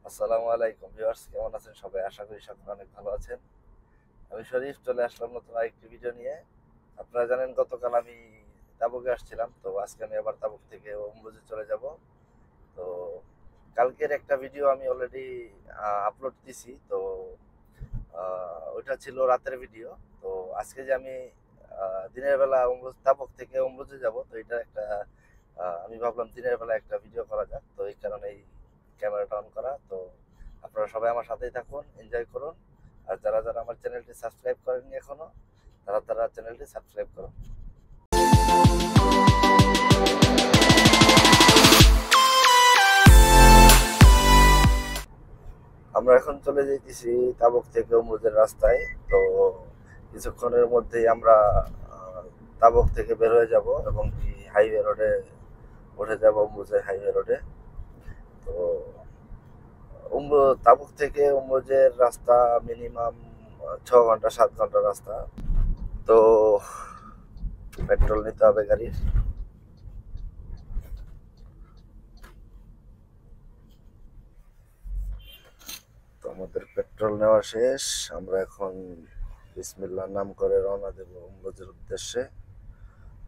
আসসালামু আলাইকুম ভিউয়ার্স, কেমন আছেন সবাই? আশা করি সকলে অনেক ভালো আছেন। আমি শরীফ চলে আসলাম নতুন আরেকটি ভিডিও নিয়ে। আপনারা জানেন গতকাল আমি তাবুকে আসছিলাম, তো আজকে আমি আবার তাবুক থেকে অম্বুজে চলে যাব। তো কালকের একটা ভিডিও আমি অলরেডি আপলোড দিছি, তো ওইটা ছিল রাতের ভিডিও। তো আজকে যে আমি দিনের বেলা তাবুক থেকে অম্বুজে যাব, তো এটা একটা আমি ভাবলাম দিনের বেলা একটা ভিডিও করা যাক, তো এই কারণেই ক্যামেরাটা অন করা। তো আপনারা সবাই আমার সাথেই থাকুন, এনজয় করুন। আর যারা যারা আমার চ্যানেলটি সাবস্ক্রাইব করেননি এখনো, তারা তারা চ্যানেলটি সাবস্ক্রাইব করুন। আমরা এখন চলে যেতেছি তাবুক থেকে অম্বুজের রাস্তায়। তো কিছুক্ষণের মধ্যেই আমরা তাবুক থেকে বের হয়ে যাব এবং কি হাইওয়ে রোডে উঠে যাব, অম্বুজের হাইওয়ে রোডে। তো তাবুক থেকে অম্বুজের রাস্তা মিনিমাম 6 ঘন্টা 7 ঘন্টা রাস্তা। তো পেট্রোল নিতে হবে গাড়ির। তো আমাদের পেট্রোল নেওয়া শেষ। আমরা এখন বিসমিল্লাহর নাম করে রওনা দেব অম্বুজের উদ্দেশ্যে।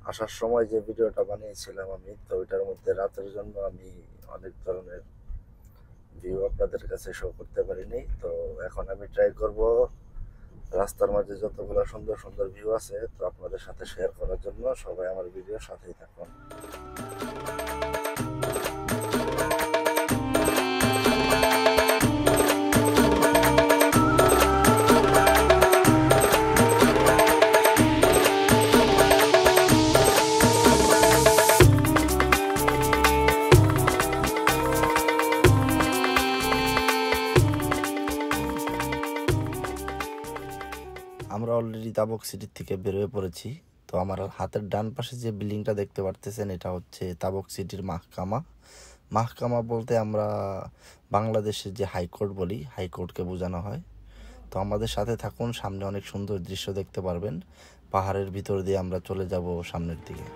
আসার সময় যে ভিডিওটা বানিয়েছিলাম আমি, তো ওইটার মধ্যে রাতের জন্য আমি অনেক ধরনের ভিউ আপনাদের কাছে শো করতে পারিনি। তো এখন আমি ট্রাই করব রাস্তার মাঝে যতগুলো সুন্দর সুন্দর ভিউ আছে তো আপনাদের সাথে শেয়ার করার জন্য। সবাই আমার ভিডিওর সাথেই থাকুন। আমরা অলরেডি তাবুক সিটির থেকে বের হয়ে পড়েছি। তো আমার হাতের ডান পাশে যে বিল্ডিংটা দেখতে পারতেছেন, এটা হচ্ছে তাবুক সিটির মাহকামা। মাহকামা বলতে আমরা বাংলাদেশের যে হাইকোর্ট বলি, হাইকোর্টকে বোঝানো হয়। তো আমাদের সাথে থাকুন, সামনে অনেক সুন্দর দৃশ্য দেখতে পারবেন। পাহাড়ের ভিতর দিয়ে আমরা চলে যাব সামনের দিকে।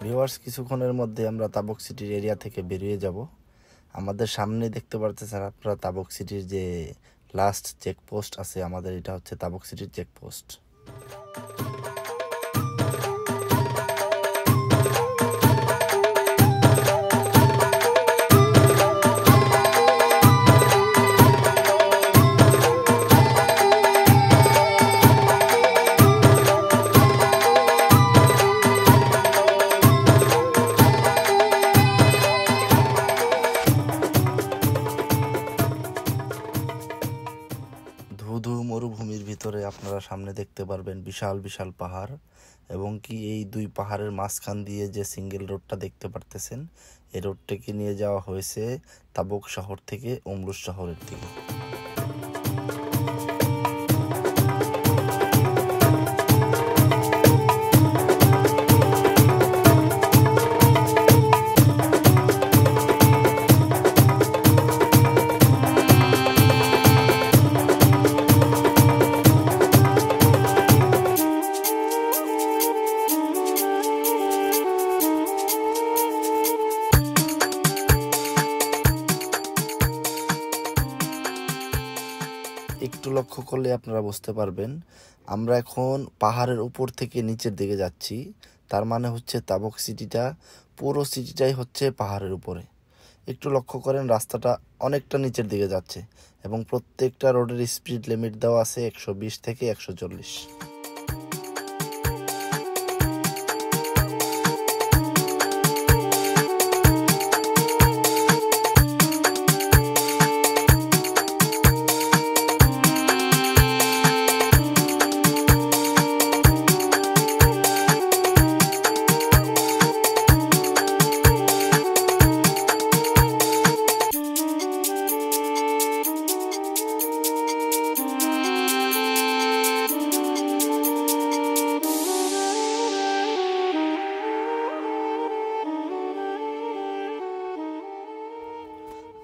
ভিউয়ার্স, কিছুক্ষণের মধ্যে আমরা তাবুক সিটির এরিয়া থেকে বেরিয়ে যাব। আমাদের সামনে দেখতে পারতেছেন আপনারা তাবুক সিটির যে লাস্ট চেকপোস্ট আছে, আমাদের এটা হচ্ছে তাবুক সিটির চেকপোস্ট। ধুধু মরুভূমির ভিতরে আপনারা সামনে দেখতে পারবেন বিশাল বিশাল পাহাড়, এবং কি এই দুই পাহাড়ের মাঝখান দিয়ে যে সিঙ্গেল রোডটা দেখতে পারতেছেন, এই রোডটাকে নিয়ে যাওয়া হয়েছে তাবুক শহর থেকে অমরুজ শহরের দিকে। একটু লক্ষ্য করলে আপনারা বুঝতে পারবেন আমরা এখন পাহাড়ের উপর থেকে নিচের দিকে যাচ্ছি। তার মানে হচ্ছে তাবুক সিটিটা, পুরো সিটিটাই হচ্ছে পাহাড়ের উপরে। একটু লক্ষ্য করেন, রাস্তাটা অনেকটা নিচের দিকে যাচ্ছে এবং প্রত্যেকটা রোডের স্পিড লিমিট দেওয়া আছে 120 থেকে 140।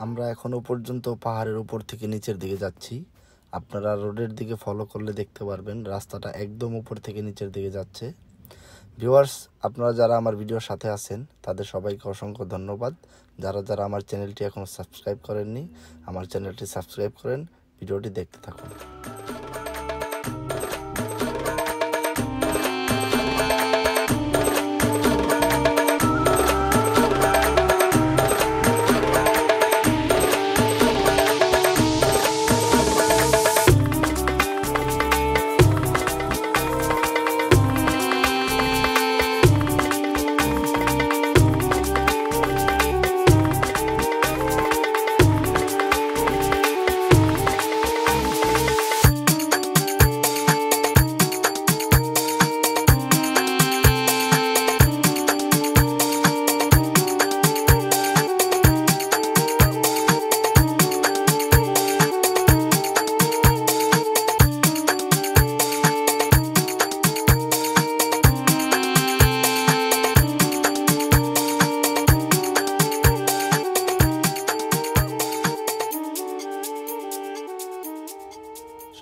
আমরা এখনো পর্যন্ত পাহাড়ের উপর থেকে নিচের দিকে যাচ্ছি। আপনারা রোডের দিকে ফলো করলে দেখতে পারবেন রাস্তাটা একদম উপর থেকে নিচের দিকে যাচ্ছে। ভিউয়ার্স, আপনারা যারা আমার ভিডিওর সাথে আছেন তাদের সবাইকে অসংখ্য ধন্যবাদ। যারা যারা আমার চ্যানেলটি এখনও সাবস্ক্রাইব করেননি, আমার চ্যানেলটি সাবস্ক্রাইব করেন, ভিডিওটি দেখতে থাকুন।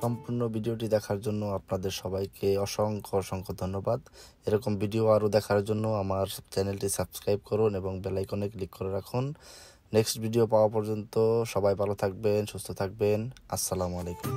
সম্পূর্ণ ভিডিওটি দেখার জন্য আপনাদের সবাইকে অসংখ্য অসংখ্য ধন্যবাদ। এরকম ভিডিও আরও দেখার জন্য আমার চ্যানেলটি সাবস্ক্রাইব করুন এবং বেল আইকনে ক্লিক করে রাখুন। নেক্সট ভিডিও পাওয়া পর্যন্ত সবাই ভালো থাকবেন, সুস্থ থাকবেন। আসসালামু আলাইকুম।